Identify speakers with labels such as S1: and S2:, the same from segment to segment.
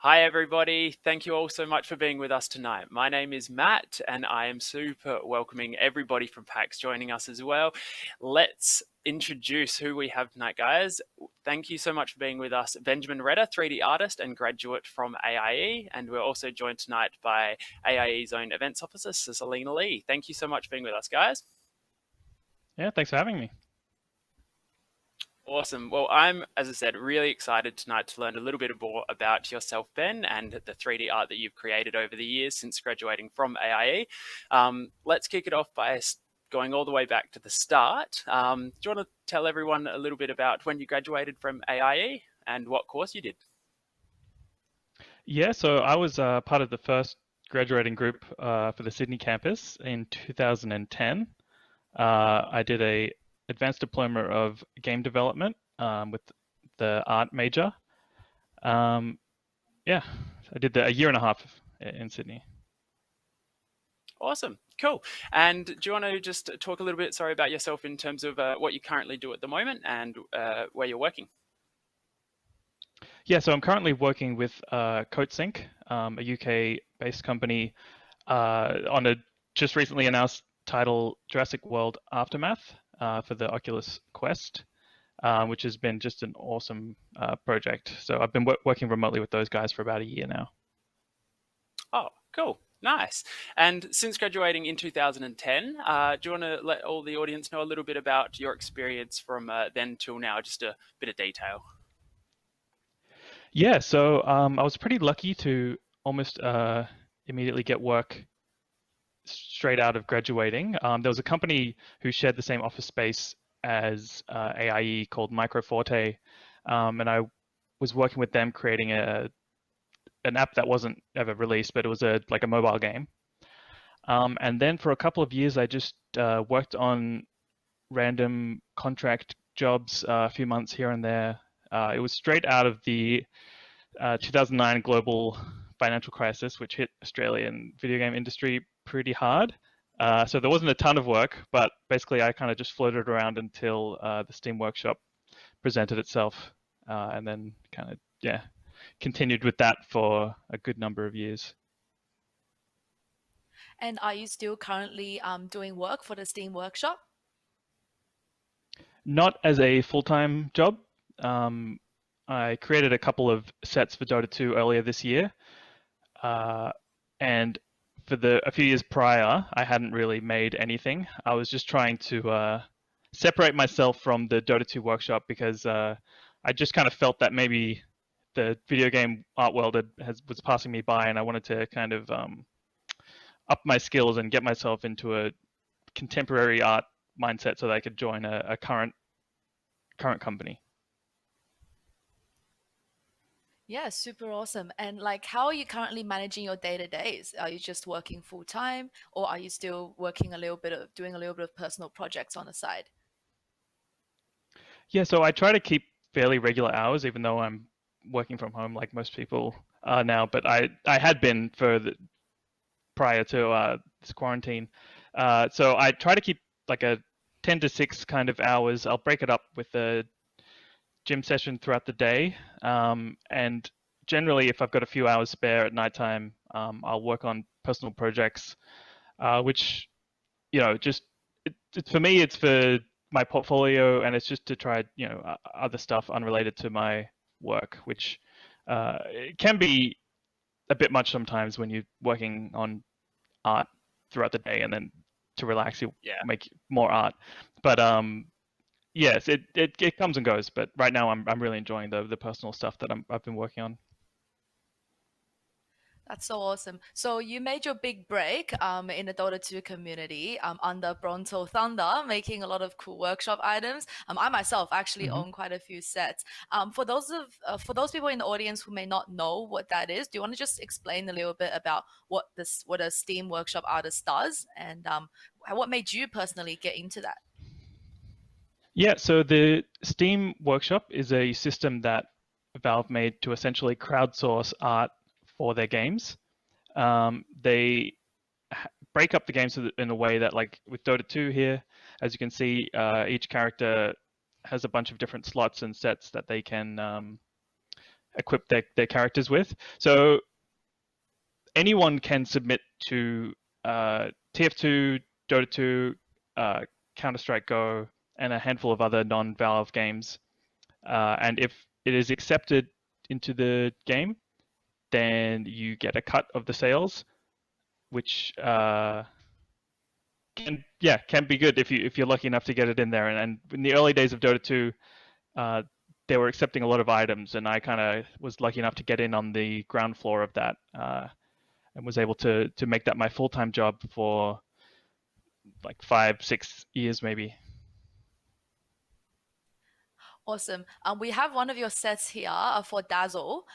S1: Hi, everybody. Thank you all so much for being with us tonight. My name is Matt, and I am super welcoming everybody from PAX joining us as well. Let's introduce who we have tonight, guys. Thank you so much for being with us. Benjamin Retter, 3D artist and graduate from AIE, and we're also joined tonight by AIE's own events officer, Selena Lee. Thank you so much for being with us, guys.
S2: Yeah, thanks for having me.
S1: Awesome. Well, I'm, as I said, really excited tonight to learn a little bit more about yourself, Ben, and the 3D art that you've created over the years since graduating from AIE. Let's kick it off by going all the way back to the start. Do you want to tell everyone a little bit about when you graduated from AIE and what course you did?
S2: Yeah, so I was part of the first graduating group for the Sydney campus in 2010. I did a advanced diploma of game development with the art major. Um, yeah, I did a year and a half in Sydney.
S1: Awesome. Cool. And do you want to just talk a little bit, sorry, about yourself in terms of what you currently do at the moment and where you're working?
S2: Yeah, so I'm currently working with CodeSync, a UK-based company, on a just recently announced title Jurassic World Aftermath for the Oculus Quest. Which has been just an awesome project. So I've been working remotely with those guys for about a year now.
S1: Oh, cool. Nice. And since graduating in 2010, do you want to let all the audience know a little bit about your experience from then till now? Just a bit of detail.
S2: Yeah, so I was pretty lucky to almost immediately get work straight out of graduating. There was a company who shared the same office space as AIE called Microforte, and I was working with them creating an app that wasn't ever released, but it was a mobile game. And then for a couple of years, I just worked on random contract jobs, a few months here and there. It was straight out of the 2009 global financial crisis, which hit Australian video game industry pretty hard. So there wasn't a ton of work, but basically I kind of just floated around until the Steam Workshop presented itself, and then kind of yeah continued with that for a good number of years.
S3: And are you still currently doing work for the Steam Workshop?
S2: Not as a full-time job. Um, I created a couple of sets for Dota 2 earlier this year, uh, and for the a few years prior, I hadn't really made anything. I was just trying to separate myself from the Dota 2 workshop because I just kind of felt that maybe the video game art world was passing me by, and I wanted to kind of up my skills and get myself into a contemporary art mindset so that I could join a current company.
S3: Yeah, super awesome. And like, how are you currently managing your day to days? Are you just working full time, or are you still working a little bit of doing a little bit of personal projects on the side?
S2: Yeah, so I try to keep fairly regular hours, even though I'm working from home like most people are now. But I had been for prior to this quarantine. So I try to keep like a 10 to 6 kind of hours. I'll break it up with a gym session throughout the day. And generally, if I've got a few hours spare at nighttime, I'll work on personal projects, which, just for me, it's for my portfolio, and it's just to try, other stuff unrelated to my work, which it can be a bit much sometimes when you're working on art throughout the day, and then to relax you
S1: Yeah.
S2: make more art. But yes, it comes and goes. But right now I'm really enjoying the personal stuff that I've been working on.
S3: That's so awesome. So you made your big break in the Dota 2 community under BrontoThunder, making a lot of cool workshop items. I myself actually
S2: Hmm.
S3: own quite a few sets. For those people in the audience who may not know what that is, do you want to just explain a little bit about what a Steam Workshop artist does, and what made you personally get into that?
S2: Yeah, so the Steam Workshop is a system that Valve made to essentially crowdsource art for their games. They break up the games in a way that, like with Dota 2 here, as you can see, each character has a bunch of different slots and sets that they can equip their characters with. So anyone can submit to TF2, Dota 2, Counter-Strike Go, and a handful of other non-Valve games. And if it is accepted into the game, then you get a cut of the sales, which can be good if you're lucky enough to get it in there. And in the early days of Dota 2, they were accepting a lot of items, and I kind of was lucky enough to get in on the ground floor of that, and was able to make that my full-time job for like 5-6 years maybe.
S3: Awesome. We have one of your sets here for Dazzle.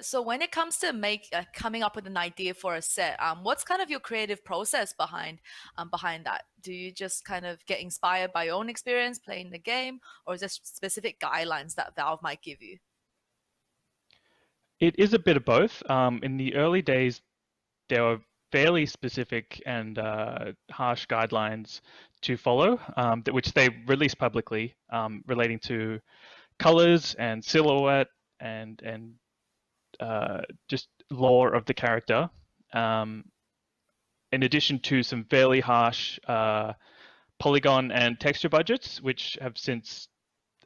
S3: So when it comes to coming up with an idea for a set, what's kind of your creative process behind that? Do you just kind of get inspired by your own experience playing the game, or is there specific guidelines that Valve might give you?
S2: It is a bit of both. In the early days, there were fairly specific and harsh guidelines to follow, which they released publicly, relating to colors and silhouette and just lore of the character. In addition to some fairly harsh polygon and texture budgets, which have since,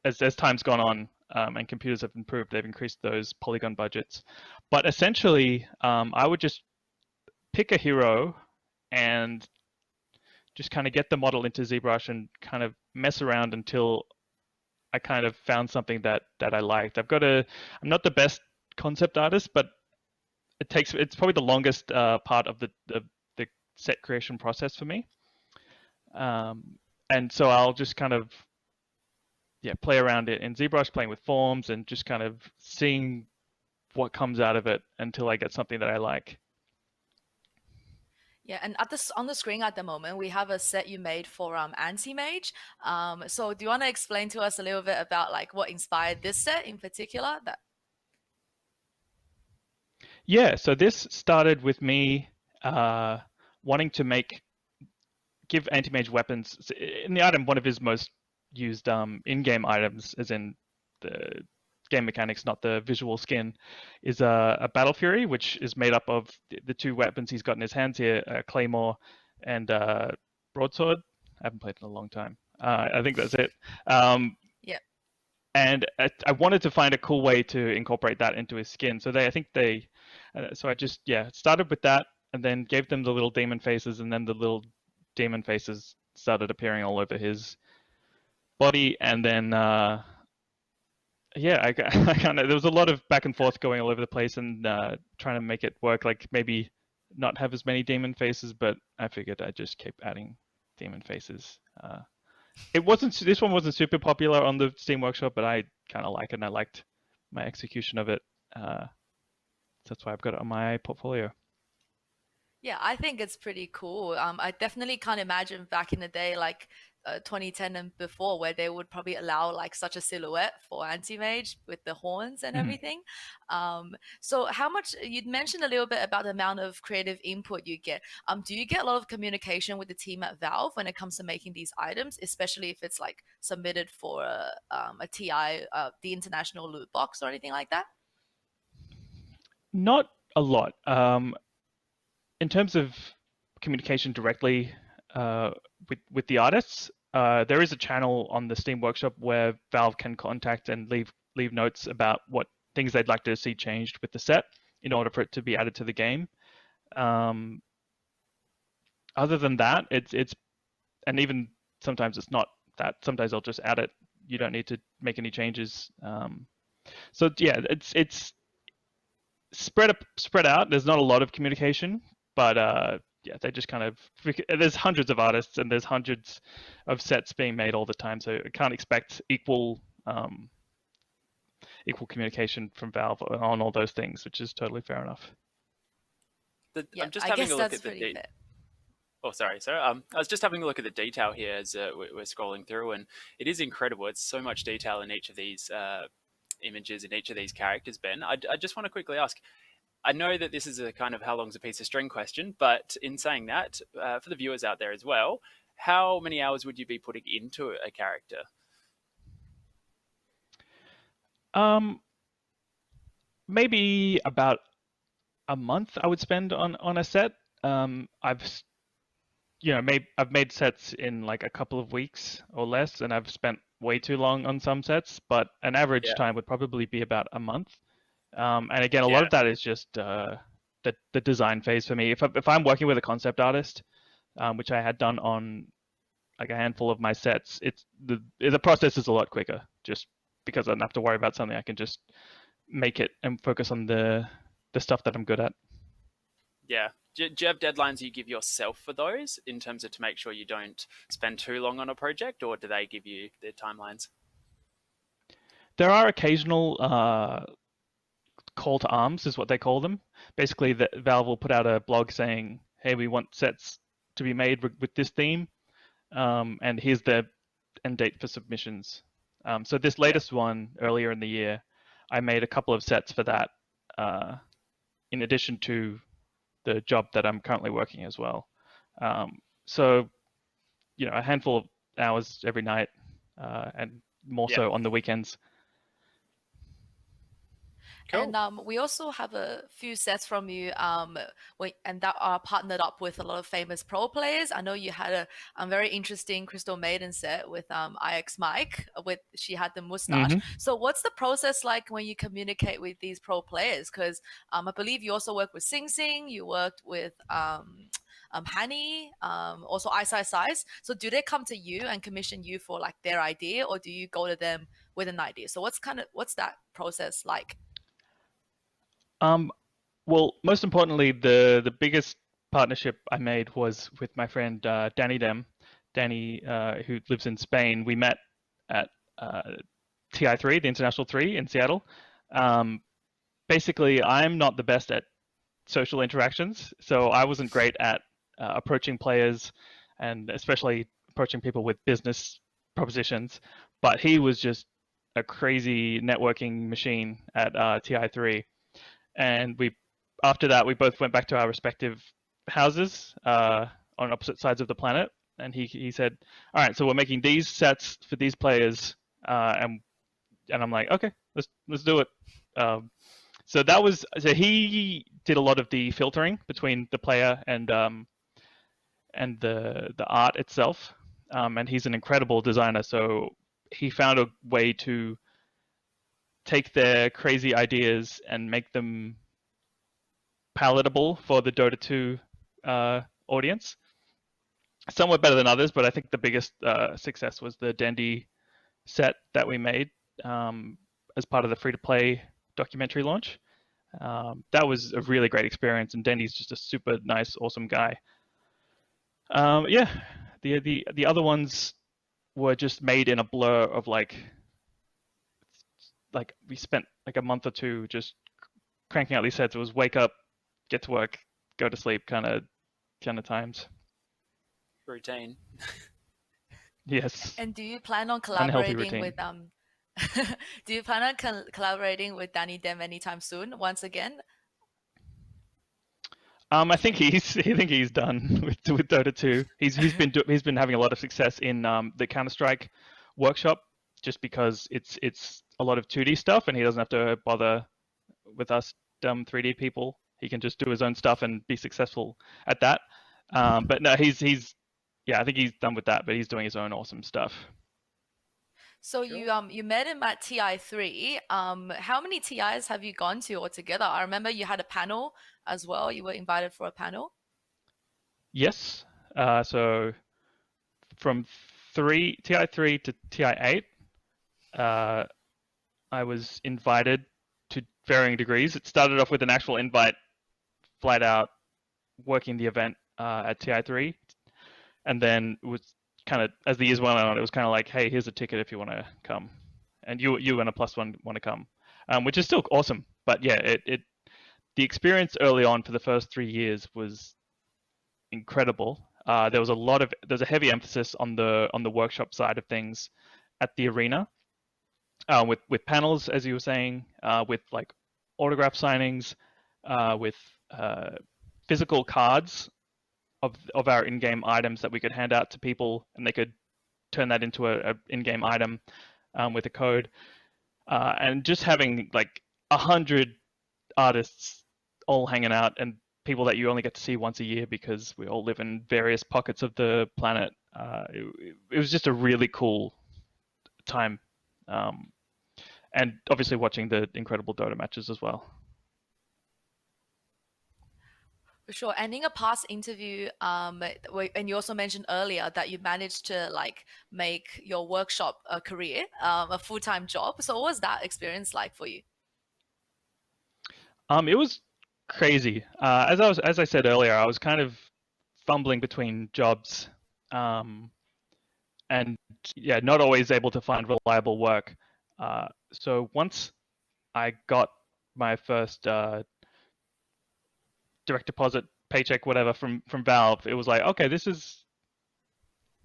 S2: as time's gone on and computers have improved, they've increased those polygon budgets. But essentially, I would just pick a hero and just kind of get the model into ZBrush and kind of mess around until I kind of found something that I liked. I'm not the best concept artist, but it's probably the longest part of the set creation process for me. And so I'll just kind of play around it in ZBrush, playing with forms and just kind of seeing what comes out of it until I get something that I like.
S3: Yeah, and on the screen at the moment, we have a set you made for Anti-Mage. So do you want to explain to us a little bit about like what inspired this set in particular?
S2: Yeah, so this started with me wanting to give Anti-Mage weapons. In the item, one of his most used in-game items, as in the game mechanics, not the visual skin, is a Battle Fury, which is made up of the two weapons he's got in his hands here, Claymore and Broadsword. I haven't played in a long time. I think that's it.
S3: Yeah.
S2: And I wanted to find a cool way to incorporate that into his skin. So so I just started with that, and then gave them the little demon faces, and then the little demon faces started appearing all over his body, and then I kind of, there was a lot of back and forth going all over the place, and trying to make it work. Like maybe not have as many demon faces, but I figured I'd just keep adding demon faces. This one wasn't super popular on the Steam Workshop, but I kind of like it, and I liked my execution of it. So that's why I've got it on my portfolio.
S3: Yeah, I think it's pretty cool. I definitely can't imagine back in the day, like 2010 and before, where they would probably allow like such a silhouette for anti-mage with the horns and
S2: Mhm.
S3: everything. So how much, you'd mentioned a little bit about the amount of creative input you get. Do you get a lot of communication with the team at Valve when it comes to making these items, especially if it's like submitted for a TI, the international loot box or anything like that?
S2: Not a lot. In terms of communication directly with the artists, there is a channel on the Steam Workshop where Valve can contact and leave notes about what things they'd like to see changed with the set in order for it to be added to the game. Other than that, it's and even sometimes it's not that. Sometimes I'll just add it. You don't need to make any changes. So yeah, it's spread out. There's not a lot of communication, but they just kind of, there's hundreds of artists and there's hundreds of sets being made all the time, so I can't expect equal communication from Valve on all those things, which is totally fair enough.
S3: Yeah,
S1: I'm just
S3: I
S1: having
S3: guess
S1: a look
S3: that's
S1: at the
S3: pretty fair.
S1: Oh, sorry, sir. I was just having a look at the detail here as we're scrolling through, and it is incredible. It's so much detail in each of these images, in each of these characters, Ben. I just want to quickly ask, I know that this is a kind of how long's a piece of string question, but in saying that, for the viewers out there as well, how many hours would you be putting into a character?
S2: Um, maybe about a month I would spend on a set. I've I've made sets in like a couple of weeks or less, and I've spent way too long on some sets, but an average
S1: Yeah.
S2: time would probably be about a month. And again, a lot
S1: Yeah.
S2: of that is just the design phase for me. If I'm working with a concept artist, which I had done on like a handful of my sets, it's the process is a lot quicker. Just because I don't have to worry about something, I can just make it and focus on the stuff that I'm good at.
S1: Yeah. Do you have deadlines you give yourself for those in terms of to make sure you don't spend too long on a project, or do they give you their timelines?
S2: There are occasional call to arms, is what they call them. Basically, Valve will put out a blog saying, "Hey, we want sets to be made with this theme, and here's the end date for submissions." So this
S1: Yeah.
S2: latest one earlier in the year, I made a couple of sets for that, in addition to the job that I'm currently working as well. So a handful of hours every night, and more
S1: Yeah.
S2: so on the weekends.
S1: Cool.
S3: And we also have a few sets from you, and that are partnered up with a lot of famous pro players. I know you had a very interesting Crystal Maiden set with IX Mike. With she had the mustache.
S2: Hmm.
S3: So what's the process like when you communicate with these pro players? Because I believe you also work with Sing Sing. You worked with Hani, also Ice Ice Ice. So do they come to you and commission you for like their idea, or do you go to them with an idea? So what's that process like?
S2: Um, well, most importantly, the biggest partnership I made was with my friend Danny Dem, Danny, who lives in Spain. We met at TI3, the International 3 in Seattle. Um, Basically, I'm not the best at social interactions, so I wasn't great at approaching players and especially approaching people with business propositions. But he was just a crazy networking machine at TI3, and we after that we both went back to our respective houses on opposite sides of the planet, and he said, all right, so we're making these sets for these players, and I'm like, okay, let's do it. So he did a lot of the filtering between the player and the art itself, and he's an incredible designer, so he found a way to take their crazy ideas and make them palatable for the Dota 2 audience. Some were better than others, but I think the biggest success was the Dendy set that we made as part of the free to play documentary launch. That was a really great experience, and Dendy's just a super nice, awesome guy. Yeah, the other ones were just made in a blur of like we spent like a month or two just cranking out these sets. It was wake up, get to work, go to sleep kind of times.
S1: Routine.
S2: Yes,
S3: And do you plan on
S2: unhealthy
S3: collaborating
S2: routine.
S3: with do you plan on collaborating with Danny Dem anytime soon? Once again,
S2: I think he's done with Dota 2. He's been having a lot of success in the Counter Strike workshop, just because it's a lot of 2D stuff, and he doesn't have to bother with us dumb 3D people. He can just do his own stuff and be successful at that. But no, he's yeah, I think he's done with that, but he's doing his own awesome stuff.
S3: so
S1: Cool.
S3: you met him at TI3. How many TIs have you gone to altogether? I remember you had a panel as well. You were invited for a panel.
S2: Yes. So from TI3 to TI8, uh, I was invited to varying degrees. It started off with an actual invite, flat out working the event at TI3, and then it was kind of as the years went on, it was kind of like, hey, here's a ticket if you want to come, and you and a plus one want to come, which is still awesome. But yeah, it the experience early on for the first 3 years was incredible. There's a heavy emphasis on the workshop side of things at the arena, with panels, as you were saying, with like autograph signings, with physical cards of our in-game items that we could hand out to people, and they could turn that into a in-game item with a code, and just having like 100 artists all hanging out and people that you only get to see once a year because we all live in various pockets of the planet. It was just a really cool time. And obviously watching the incredible Dota matches as well.
S3: For sure. And in a past interview, and you also mentioned earlier that you managed to like make your workshop a career, a full-time job. So what was that experience like for you?
S2: It was crazy. As I said earlier, I was kind of fumbling between jobs, and yeah, not always able to find reliable work. So once I got my first direct deposit paycheck, whatever, from Valve, it was like, okay, this is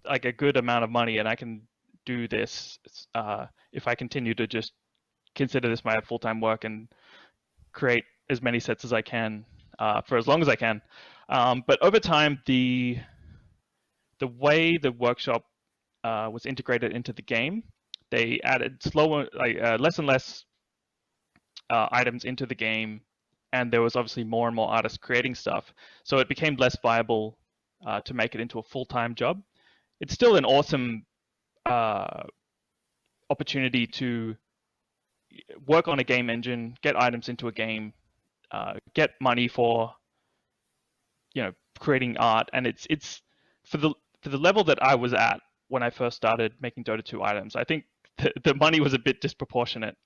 S2: like a good amount of money, and I can do this if I continue to just consider this my full-time work and create as many sets as I can for as long as I can. But over time, the way the workshop was integrated into the game, they added less and less items into the game, and there was obviously more and more artists creating stuff. So it became less viable to make it into a full-time job. It's still an awesome opportunity to work on a game engine, get items into a game, get money for creating art, and it's for the level that I was at when I first started making Dota 2 items. I think the money was a bit disproportionate,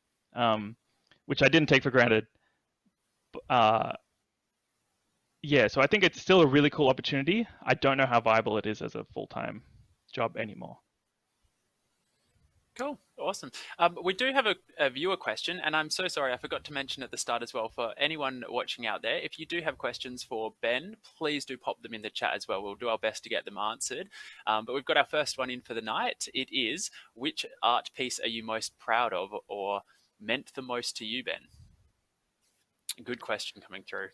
S2: which I didn't take for granted. Yeah, so I think it's still a really cool opportunity. I don't know how viable it is as a full-time job anymore.
S1: Cool. Awesome. We do have a viewer question, and I'm so sorry, I forgot to mention at the start as well, for anyone watching out there, if you do have questions for Ben, please do pop them in the chat as well. We'll do our best to get them answered. But we've got our first one in for the night. It is, which art piece are you most proud of or meant the most to you, Ben? Good question coming through.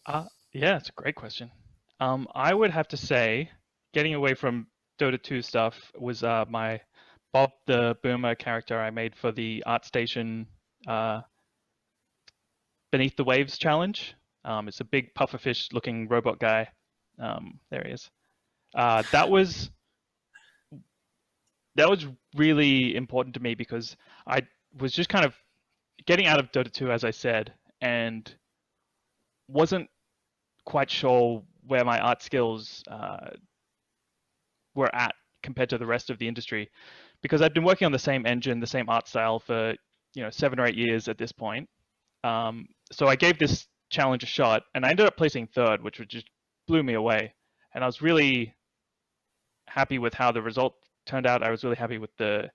S2: Yeah, it's a great question. I would have to say, getting away from Dota 2 stuff was my Bob the Boomer character I made for the ArtStation Beneath the Waves challenge. It's a big pufferfish looking robot guy. There he is. That was really important to me because I was just kind of getting out of Dota 2, as I said, and wasn't quite sure where my art skills were at compared to the rest of the industry, because I'd been working on the same engine, the same art style for 7 or 8 years at this point. So I gave this challenge a shot, and I ended up placing third, which just blew me away. And I was really happy with how the result turned out. I was really happy with the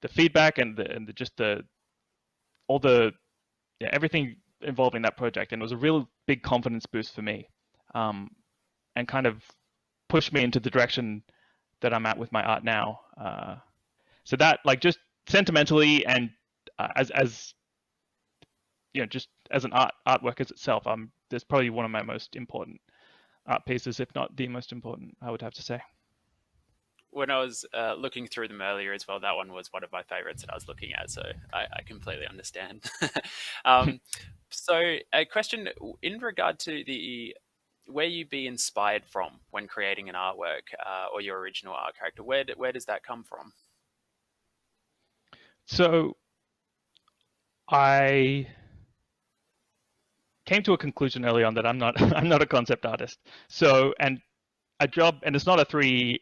S2: feedback and everything involving that project, and it was a real big confidence boost for me, and kind of pushed me into the direction that I'm at with my art now. So that, like, just sentimentally and as just as an artwork as itself, there's probably one of my most important art pieces, if not the most important, I would have to say.
S1: When I was looking through them earlier as well, that one was one of my favorites that I was looking at, so I completely understand. So a question in regard to where you be inspired from when creating an artwork or your original art character, where does that come from?
S2: So I came to a conclusion early on that I'm not I'm not a concept artist. So and it's not a 3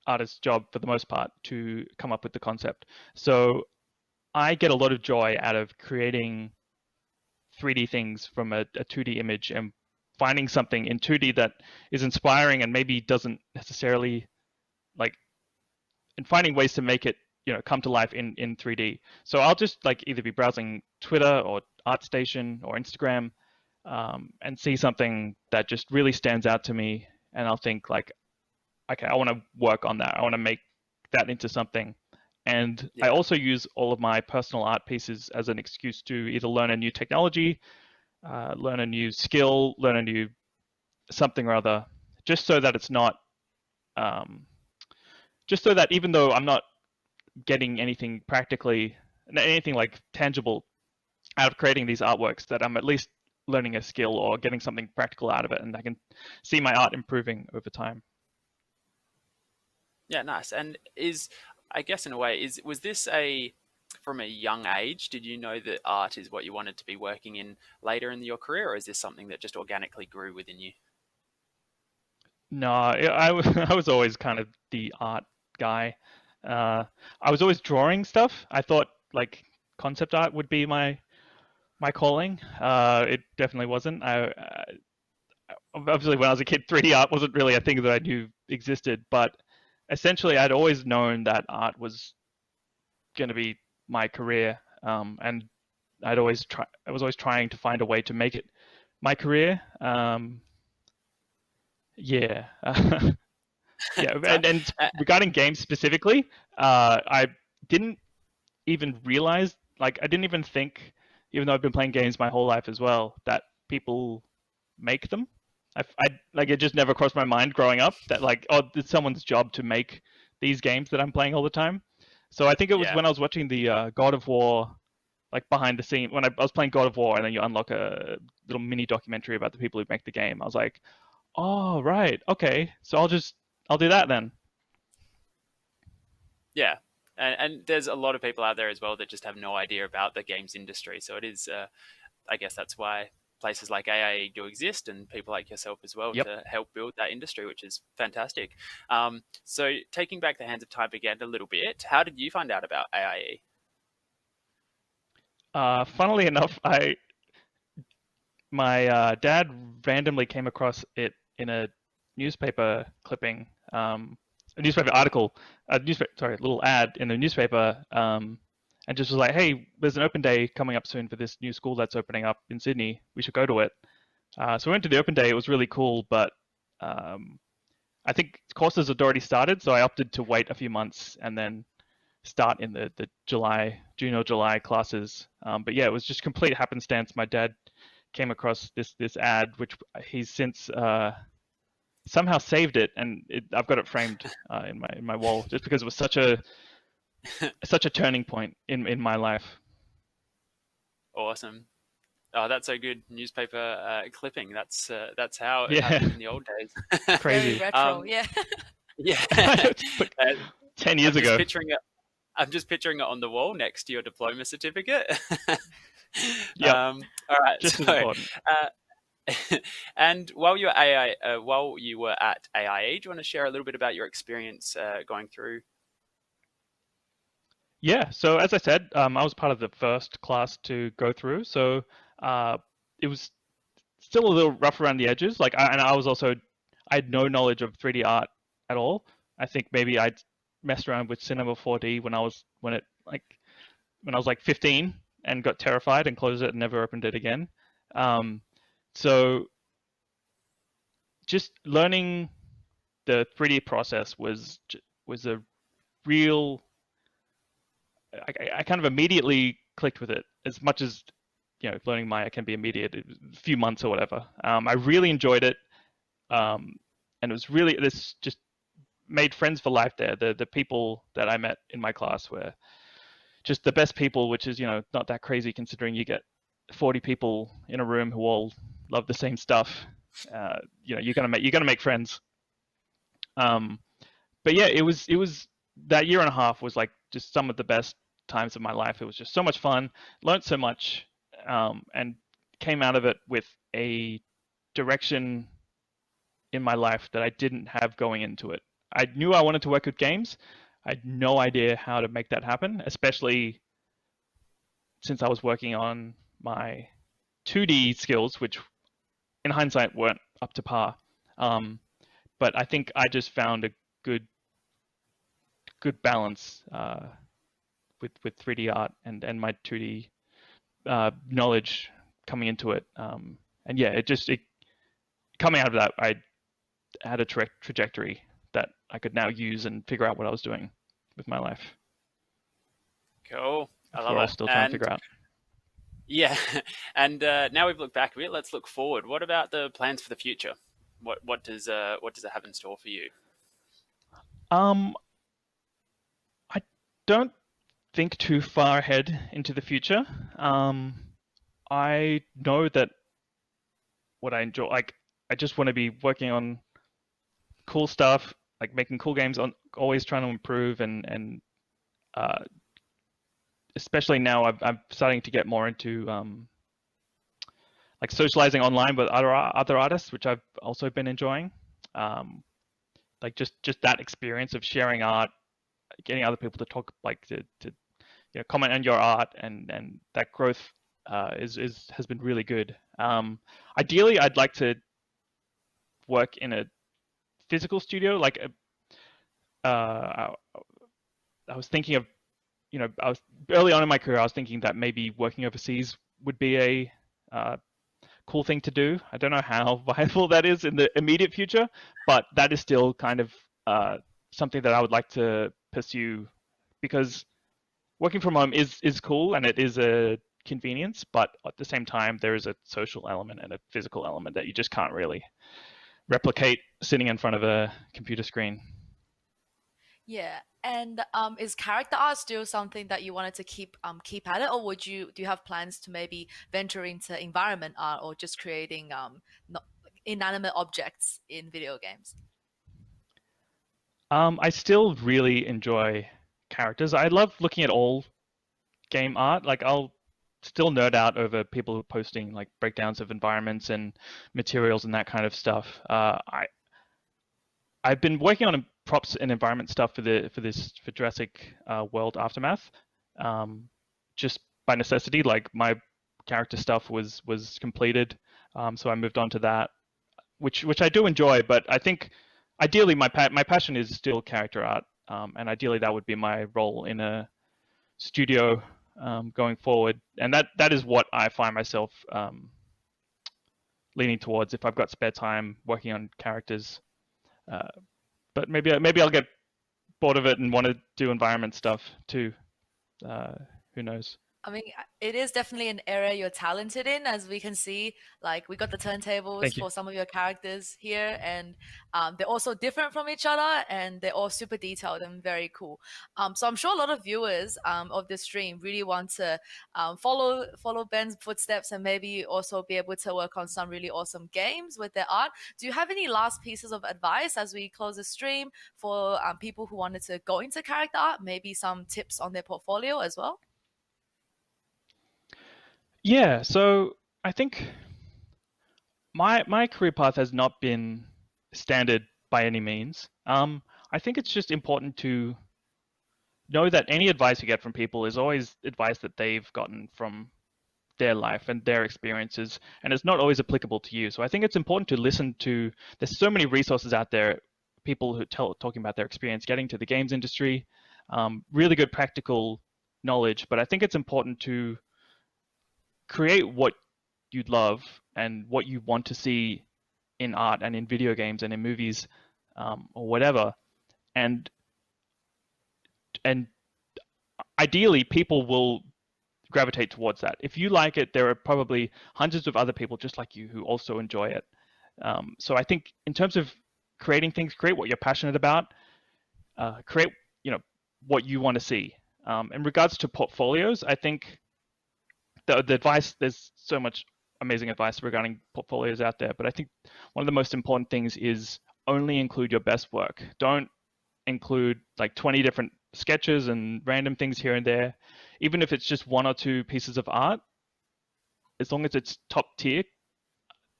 S2: artist job for the most part to come up with the concept. So I get a lot of joy out of creating 3D things from a 2D image and finding something in 2D that is inspiring and maybe doesn't necessarily and finding ways to make it come to life in 3D. So I'll just either be browsing Twitter or ArtStation or Instagram, and see something that just really stands out to me, and I'll think okay, I want to work on that. I want to make that into something. And I also use all of my personal art pieces as an excuse to either learn a new technology, learn a new skill, learn a new something or other, just so that it's not, just so that even though I'm not getting anything practically, anything tangible out of creating these artworks, that I'm at least learning a skill or getting something practical out of it, and I can see my art improving over time.
S1: Yeah, nice. And I guess in a way, was this from a young age? Did you know that art is what you wanted to be working in later in your career, or is this something that just organically grew within you?
S2: No, I was always kind of the art guy. I was always drawing stuff. I thought like concept art would be my calling. It definitely wasn't. Obviously when I was a kid, 3D art wasn't really a thing that I knew existed, but essentially
S1: Yeah.
S2: I'd always known that art was going to be my career, and I was always trying to find a way to make it my career. Yeah. Yeah,
S1: Uh,
S2: and regarding games specifically, I didn't even realize, like, I didn't even think, even though I've been playing games my whole life as well, that people make them. Like, it just never crossed my mind growing up that, like, oh, it's someone's job to make these games that I'm playing all the time. So I think it was
S1: yeah.
S2: when I was watching the God of War, like, behind the scene, when I was playing God of War, and then you unlock a little mini documentary about the people who make the game. I was like, oh, right, okay, so I'll do that then.
S1: Yeah. And there's a lot of people out there as well that just have no idea about the games industry. So it is, I guess that's why places like AIE do exist and people like yourself as well
S2: Yep.
S1: to help build that industry, which is fantastic. So taking back the hands of time again a little bit, how did you find out about AIE?
S2: Funnily enough, I my dad randomly came across it in a newspaper clipping, a newspaper article, a little ad in the newspaper, and just was like, "Hey, there's an open day coming up soon for this new school that's opening up in Sydney. We should go to it." So we went to the open day. It was really cool, but um, I think courses had already started, so I opted to wait a few months and then start in the June or July classes. But yeah, it was just complete happenstance. My dad came across this ad, which he's since somehow saved it, and I've got it framed in my wall, just because it was such a turning point in my life.
S1: Awesome. Oh, that's so good. Newspaper clipping. That's how it happened
S2: Yeah,
S1: in the old days.
S3: Very
S2: crazy.
S3: retro. Yeah.
S1: Yeah.
S2: It's like
S1: Uh,
S2: 10 years
S1: I'm just
S2: ago.
S1: picturing it. I'm just picturing it on the wall next to your diploma certificate.
S2: Yep,
S1: All right.
S2: just as
S1: So,
S2: important.
S1: and while you were at AIE, do you want to share a little bit about your experience going through?
S2: Yeah, so as I said, I was part of the first class to go through, so uh, it was still a little rough around the edges. And I was also, I had no knowledge of 3D art at all. I think maybe I'd messed around with Cinema 4D when I was like 15 and got terrified and closed it and never opened it again. Um, so just learning the 3D process was a real. I kind of immediately clicked with it as much as learning Maya can be immediate, a few months or whatever. I really enjoyed it, and it was really this just made friends for life there. The people that I met in my class were just the best people, which is not that crazy considering you get 40 people in a room who all love the same stuff. You're gonna make friends. Um, but yeah, it was that year and a half was like just some of the best times of my life. It was just so much fun, learned so much, and came out of it with a direction in my life that I didn't have going into it. I knew I wanted to work with games. I had no idea how to make that happen, especially since I was working on my 2D skills, which in hindsight weren't up to par. Um, but I think I just found a good good balance with 3D art and my 2D knowledge coming into it. And yeah, it coming out of that, I had a trajectory that I could now use and figure out what I was doing with my life,
S1: Cool. I
S2: which
S1: love
S2: we're all
S1: it.
S2: still trying to
S1: And
S2: figure out.
S1: yeah, and now we've looked back a bit. Let's look forward. What about the plans for the future? What does it have in store for you?
S2: Um, I don't think too far ahead into the future. I know that what I enjoy. Like I just want to be working on cool stuff, like making cool games, on always trying to improve, and uh, especially now I'm starting to get more into like socializing online with other artists, which I've also been enjoying. Um, like just that experience of sharing art, getting other people to talk, like to comment on your art, and that growth is has been really good. Ideally, I'd like to work in a physical studio. Like I was thinking of, I was early on in my career, I was thinking that maybe working overseas would be a cool thing to do. I don't know how viable that is in the immediate future, but that is still kind of something that I would like to pursue, because working from home is cool and it is a convenience, but at the same time there is a social element and a physical element that you just can't really replicate sitting in front of a computer screen.
S3: Yeah. And is character art still something that you wanted to keep at it, or do you have plans to maybe venture into environment art or just creating not, inanimate objects in video games?
S2: I still really enjoy characters. I love looking at all game art. Like I'll still nerd out over people posting like breakdowns of environments and materials and that kind of stuff. I've been working on props and environment stuff for Jurassic World Aftermath, just by necessity. Like my character stuff was completed, so I moved on to that, which I do enjoy. But I think ideally my passion is still character art, and ideally that would be my role in a studio going forward. And that is what I find myself leaning towards if I've got spare time working on characters. Uh, but maybe I'll get bored of it and want to do environment stuff too. Who knows?
S3: I mean, it is definitely an area you're talented in, as we can see. Like, we got the turntables
S2: Thank you.
S3: for some of your characters here, and they're also different from each other, and they're all super detailed and very cool. So I'm sure a lot of viewers of this stream really want to follow Ben's footsteps and maybe also be able to work on some really awesome games with their art. Do you have any last pieces of advice as we close the stream for people who wanted to go into character art? Maybe some tips on their portfolio as well?
S2: Yeah, so I think my career path has not been standard by any means. I think it's just important to know that any advice you get from people is always advice that they've gotten from their life and their experiences, and it's not always applicable to you. So I think it's important to listen to. There's so many resources out there, people who talking about their experience getting to the games industry, really good practical knowledge. But I think it's important to create what you love and what you want to see in art and in video games and in movies, or whatever, and and ideally people will gravitate towards that. If you like it, there are probably hundreds of other people just like you who also enjoy it. So I think in terms of creating things, create what you're passionate about, create what you want to see. In regards to portfolios, I think the advice, there's so much amazing advice regarding portfolios out there, but I think one of the most important things is only include your best work. Don't include like 20 different sketches and random things here and there. Even if it's just one or two pieces of art, as long as it's top tier,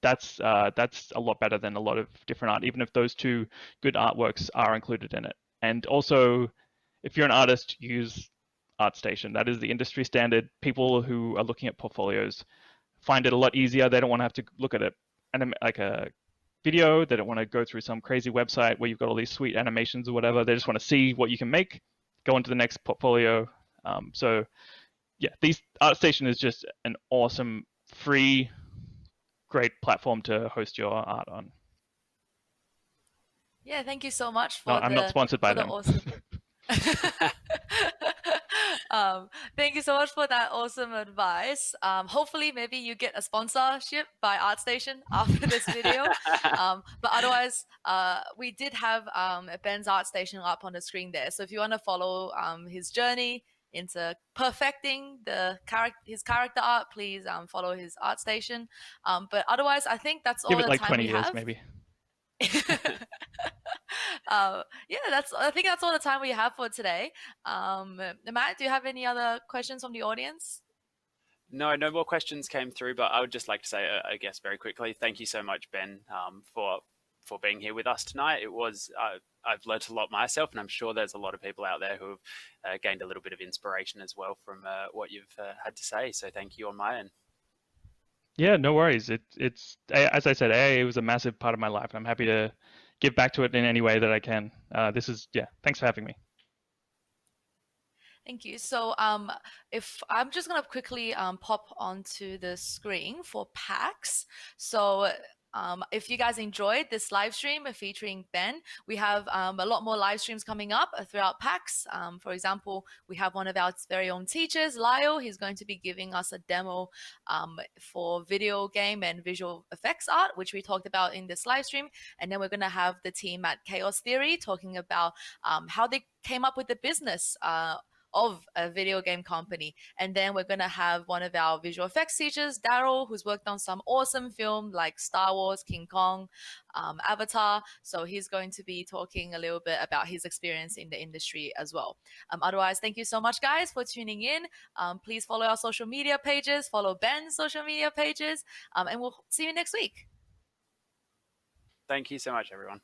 S2: that's a lot better than a lot of different art, even if those two good artworks are included in it. And also, if you're an artist, use ArtStation. That is the industry standard. People who are looking at portfolios find it a lot easier. They don't want to have to look at it like a video. They don't want to go through some crazy website where you've got all these sweet animations or whatever. They just want to see what you can make, go into the next portfolio. So yeah, ArtStation is just an awesome, free, great platform to host your art on.
S3: Yeah, thank you so much
S2: No,
S3: for
S2: I'm not sponsored by them.
S3: awesome. Thank you so much for that awesome advice. Hopefully, maybe you get a sponsorship by ArtStation after this video. But otherwise, we did have Ben's ArtStation up on the screen there. So if you want to follow his journey into perfecting his character art, please follow his ArtStation. But otherwise, I think that's all
S2: Give it
S3: the
S2: like
S3: time
S2: 20
S3: we
S2: years,
S3: have.
S2: maybe.
S3: Yeah, I think that's all the time we have for today. Matt, do you have any other questions from the audience?
S1: No more questions came through, but I would just like to say, I guess, very quickly, thank you so much, Ben, for being here with us tonight. It was I've learnt a lot myself, and I'm sure there's a lot of people out there who have gained a little bit of inspiration as well from what you've had to say. So thank you on my end.
S2: Yeah, no worries. It's as I said, AA was a massive part of my life, and I'm happy to give back to it in any way that I can. Thanks for having me.
S3: Thank you. So if I'm just going to quickly pop onto the screen for PAX. So if you guys enjoyed this live stream featuring Ben, we have a lot more live streams coming up throughout PAX. For example, we have one of our very own teachers, Lyle. He's going to be giving us a demo for video game and visual effects art, which we talked about in this live stream. And then we're going to have the team at Chaos Theory talking about how they came up with the business of a video game company. And then we're going to have one of our visual effects teachers, Daryl, who's worked on some awesome film like Star Wars, King Kong, Avatar. So he's going to be talking a little bit about his experience in the industry as well. Otherwise, thank you so much, guys, for tuning in. Please follow our social media pages, follow Ben's social media pages, and we'll see you next week.
S1: Thank you so much, everyone.